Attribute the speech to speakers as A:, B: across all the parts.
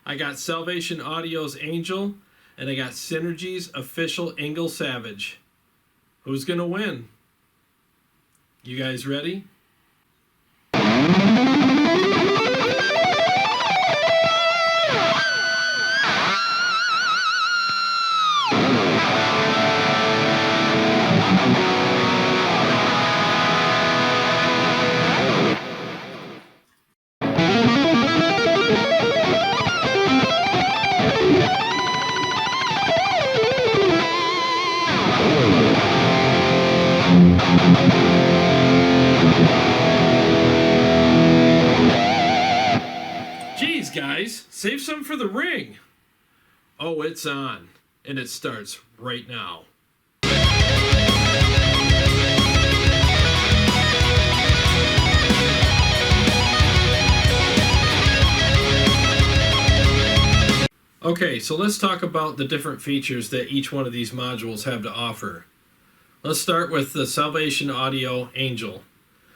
A: I got Salvation Audio's Angel, and I got Synergy's official Engl Savage. Who's going to win? You guys ready? Geez, guys, save some for the ring. Oh, it's on, and it starts right now. Okay, so let's talk about the different features that each one of these modules have to offer. Let's start with the Salvation Audio Angel.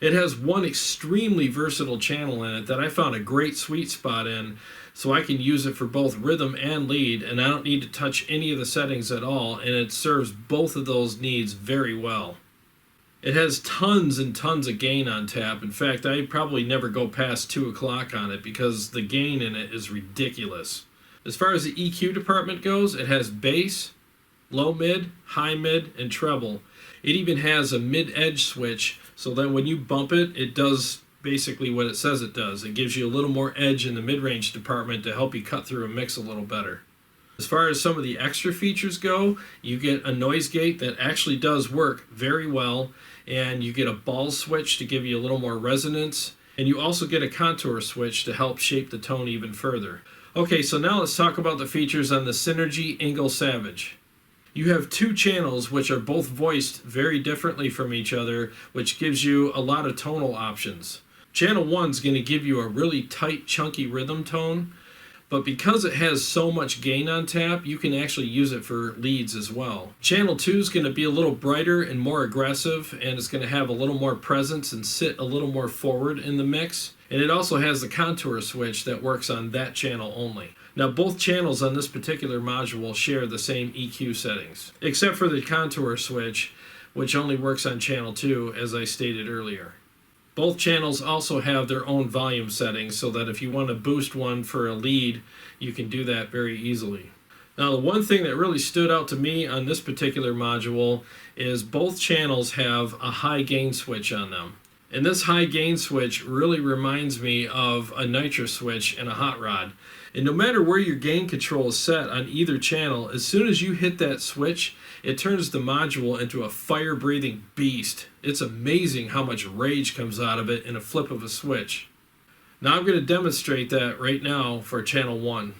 A: It has one extremely versatile channel in it that I found a great sweet spot in, so I can use it for both rhythm and lead, and I don't need to touch any of the settings at all, and it serves both of those needs very well. It has tons and tons of gain on tap. In fact, I probably never go past 2 o'clock on it because the gain in it is ridiculous. As far as the EQ department goes, it has bass, low mid, high mid, and treble. It even has a mid-edge switch, so that when you bump it, it does basically what it says it does. It gives you a little more edge in the mid-range department to help you cut through a mix a little better. As far as some of the extra features go, you get a noise gate that actually does work very well, and you get a ball switch to give you a little more resonance, and you also get a contour switch to help shape the tone even further. Okay, so now let's talk about the features on the Synergy Engl Savage. You have 2 channels which are both voiced very differently from each other, which gives you a lot of tonal options. Channel 1 is going to give you a really tight, chunky rhythm tone, but because it has so much gain on tap, you can actually use it for leads as well. Channel 2 is going to be a little brighter and more aggressive, and it's going to have a little more presence and sit a little more forward in the mix. And it also has the contour switch that works on that channel only. Now, both channels on this particular module share the same EQ settings, except for the contour switch, which only works on channel 2, as I stated earlier. Both channels also have their own volume settings, so that if you want to boost one for a lead, you can do that very easily. Now, the one thing that really stood out to me on this particular module is both channels have a high gain switch on them. And this high gain switch really reminds me of a nitro switch in a hot rod. And no matter where your gain control is set on either channel, as soon as you hit that switch, it turns the module into a fire-breathing beast. It's amazing how much rage comes out of it in a flip of a switch. Now I'm going to demonstrate that right now for channel 1.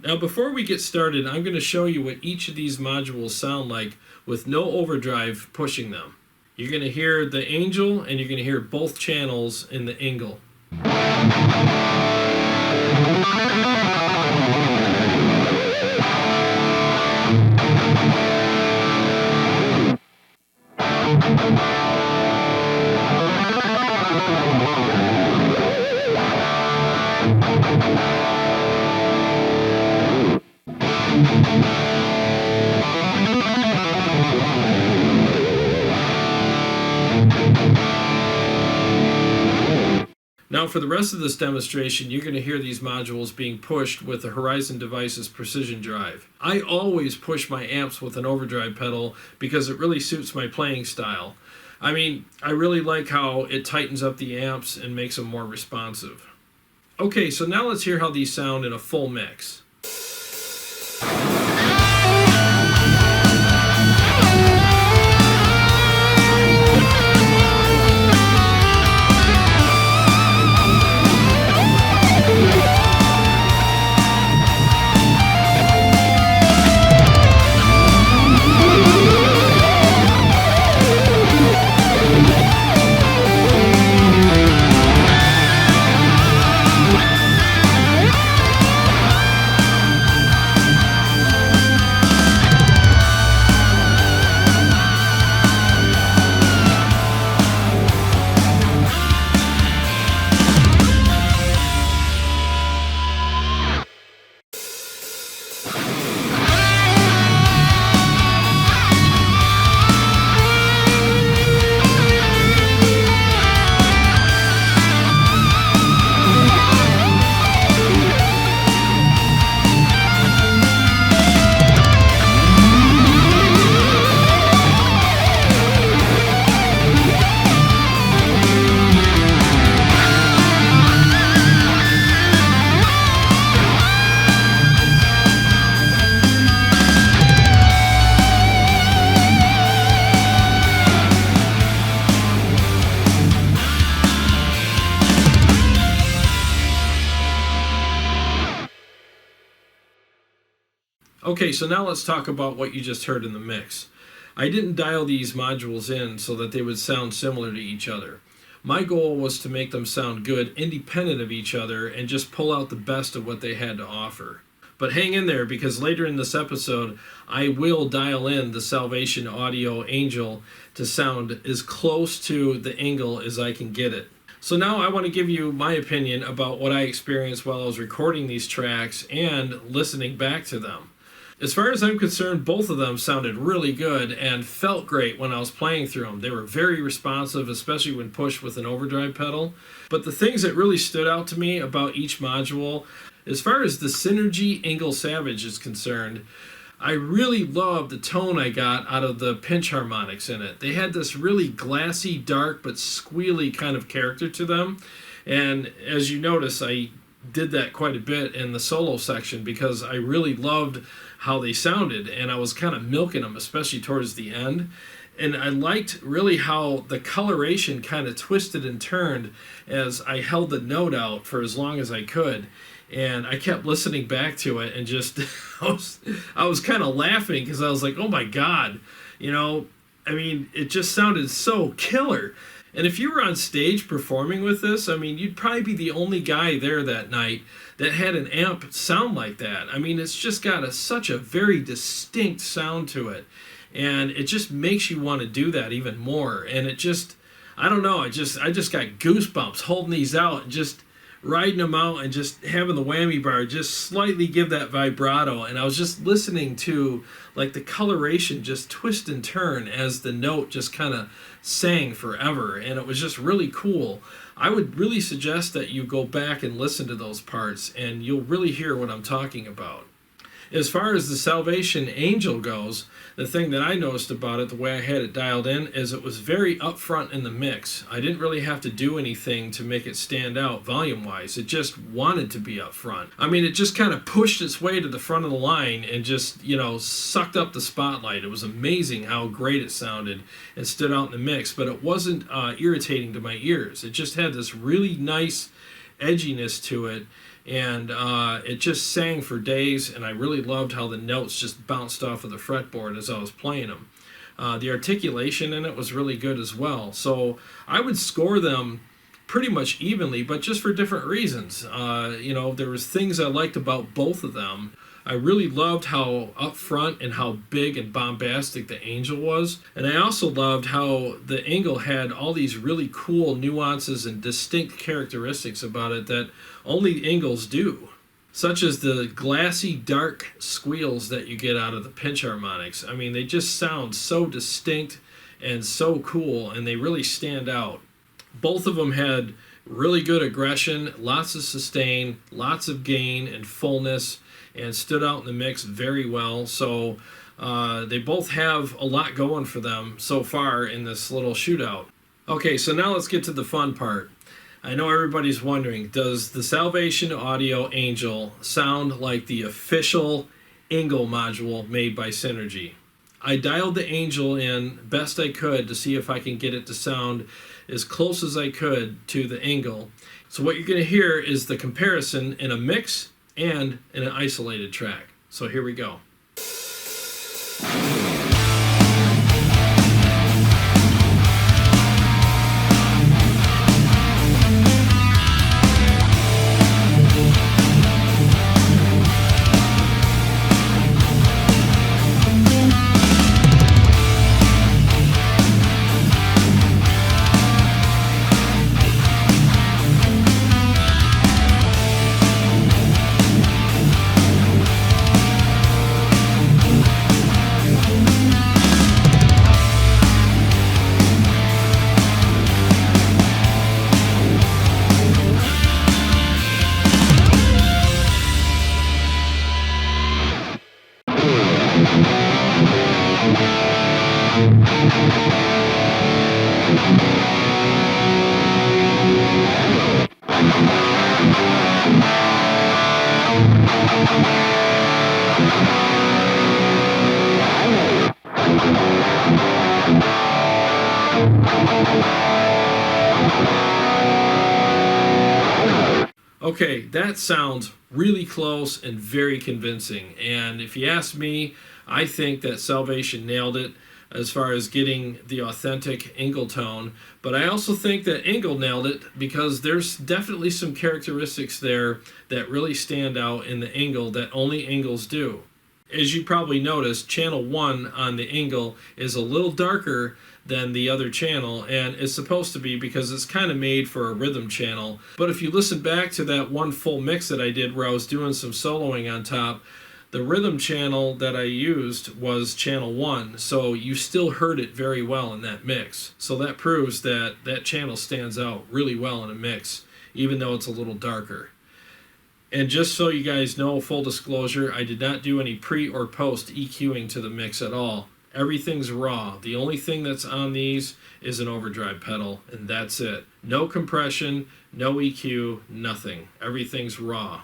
A: Now, before we get started, I'm going to show you what each of these modules sound like with no overdrive pushing them. You're going to hear the Angel, and you're going to hear both channels in the Engl. Now, for the rest of this demonstration, you're going to hear these modules being pushed with the Horizon Devices Precision Drive. I always push my amps with an overdrive pedal because it really suits my playing style. I mean, I really like how it tightens up the amps and makes them more responsive. Okay, so now let's hear how these sound in a full mix. Okay, so now let's talk about what you just heard in the mix. I didn't dial these modules in so that they would sound similar to each other. My goal was to make them sound good independent of each other and just pull out the best of what they had to offer. But hang in there, because later in this episode, I will dial in the Salvation Audio Angel to sound as close to the Engl as I can get it. So now I want to give you my opinion about what I experienced while I was recording these tracks and listening back to them. As far as I'm concerned, both of them sounded really good and felt great when I was playing through them. They were very responsive, especially when pushed with an overdrive pedal. But the things that really stood out to me about each module, as far as the Synergy Engl Savage is concerned, I really loved the tone I got out of the pinch harmonics in it. They had this really glassy, dark, but squealy kind of character to them. And as you notice, I did that quite a bit in the solo section because I really loved how they sounded, and I was kind of milking them, especially towards the end. And I liked really how the coloration kind of twisted and turned as I held the note out for as long as I could. And I kept listening back to it and just, I was kind of laughing because I was like, oh my God, it just sounded so killer. And if you were on stage performing with this, you'd probably be the only guy there that night that had an amp sound like that. It's just got such a very distinct sound to it. And it just makes you want to do that even more. And it just, I don't know, I just got goosebumps holding these out and just riding them out and just having the whammy bar just slightly give that vibrato. And I was just listening to like the coloration just twist and turn as the note just kind of sang forever, and it was just really cool. I would really suggest that you go back and listen to those parts, and you'll really hear what I'm talking about. As far as the Salvation Angel goes, the thing that I noticed about it, the way I had it dialed in, is it was very upfront in the mix. I didn't really have to do anything to make it stand out volume-wise. It just wanted to be upfront. It just kind of pushed its way to the front of the line and just, sucked up the spotlight. It was amazing how great it sounded and stood out in the mix, but it wasn't irritating to my ears. It just had this really nice edginess to it. And it just sang for days, and I really loved how the notes just bounced off of the fretboard as I was playing them. The articulation in it was really good as well. So I would score them pretty much evenly, but just for different reasons. There was things I liked about both of them. I really loved how upfront and how big and bombastic the Angel was. And I also loved how the Engl had all these really cool nuances and distinct characteristics about it that only Engls do, such as the glassy, dark squeals that you get out of the pinch harmonics. They just sound so distinct and so cool, and they really stand out. Both of them had really good aggression, lots of sustain, lots of gain and fullness, and stood out in the mix very well. So they both have a lot going for them so far in this little shootout. Okay, so now let's get to the fun part. I know everybody's wondering, does the Salvation Audio Angel sound like the official Engl module made by Synergy? I dialed the Angel in best I could to see if I can get it to sound as close as I could to the Engl. So what you're going to hear is the comparison in a mix and in an isolated track. So here we go. Okay, that sounds really close and very convincing. And if you ask me, I think that Salvation nailed it as far as getting the authentic Engl tone. But I also think that Engl nailed it because there's definitely some characteristics there that really stand out in the Engl that only Engls do. As you probably noticed, channel 1 on the Engl is a little darker than the other channel, and it's supposed to be because it's kind of made for a rhythm channel. But if you listen back to that one full mix that I did where I was doing some soloing on top, the rhythm channel that I used was channel 1, so you still heard it very well in that mix. So that proves that that channel stands out really well in a mix, even though it's a little darker. And just so you guys know, full disclosure, I did not do any pre or post EQing to the mix at all. Everything's raw. The only thing that's on these is an overdrive pedal, and that's it. No compression, no EQ, nothing. Everything's raw.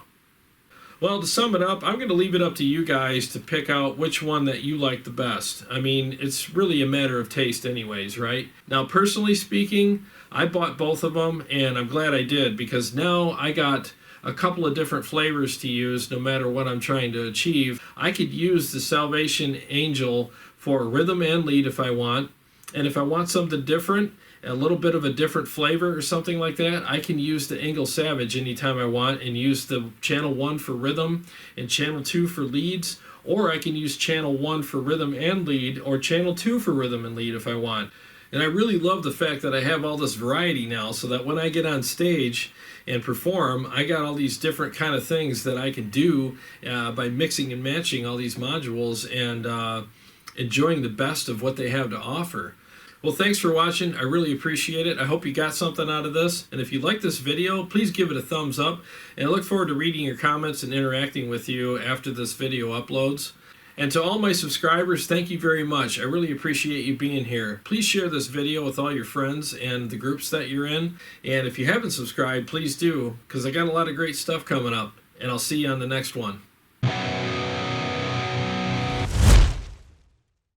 A: Well, to sum it up, I'm going to leave it up to you guys to pick out which one that you like the best. I mean, it's really a matter of taste anyways, right? Now, personally speaking, I bought both of them, and I'm glad I did, because now I got a couple of different flavors to use no matter what I'm trying to achieve. I could use the Salvation Engl for rhythm and lead if I want, and if I want something different, a little bit of a different flavor or something like that, I can use the Engl Savage anytime I want and use the channel 1 for rhythm and channel 2 for leads, or I can use channel 1 for rhythm and lead or channel 2 for rhythm and lead if I want. And I really love the fact that I have all this variety now, so that when I get on stage and perform, I got all these different kind of things that I can do by mixing and matching all these modules and enjoying the best of what they have to offer. Well, thanks for watching. I really appreciate it. I hope you got something out of this. And if you like this video, please give it a thumbs up. And I look forward to reading your comments and interacting with you after this video uploads. And to all my subscribers, thank you very much. I really appreciate you being here. Please share this video with all your friends and the groups that you're in. And if you haven't subscribed, please do, because I got a lot of great stuff coming up. And I'll see you on the next one.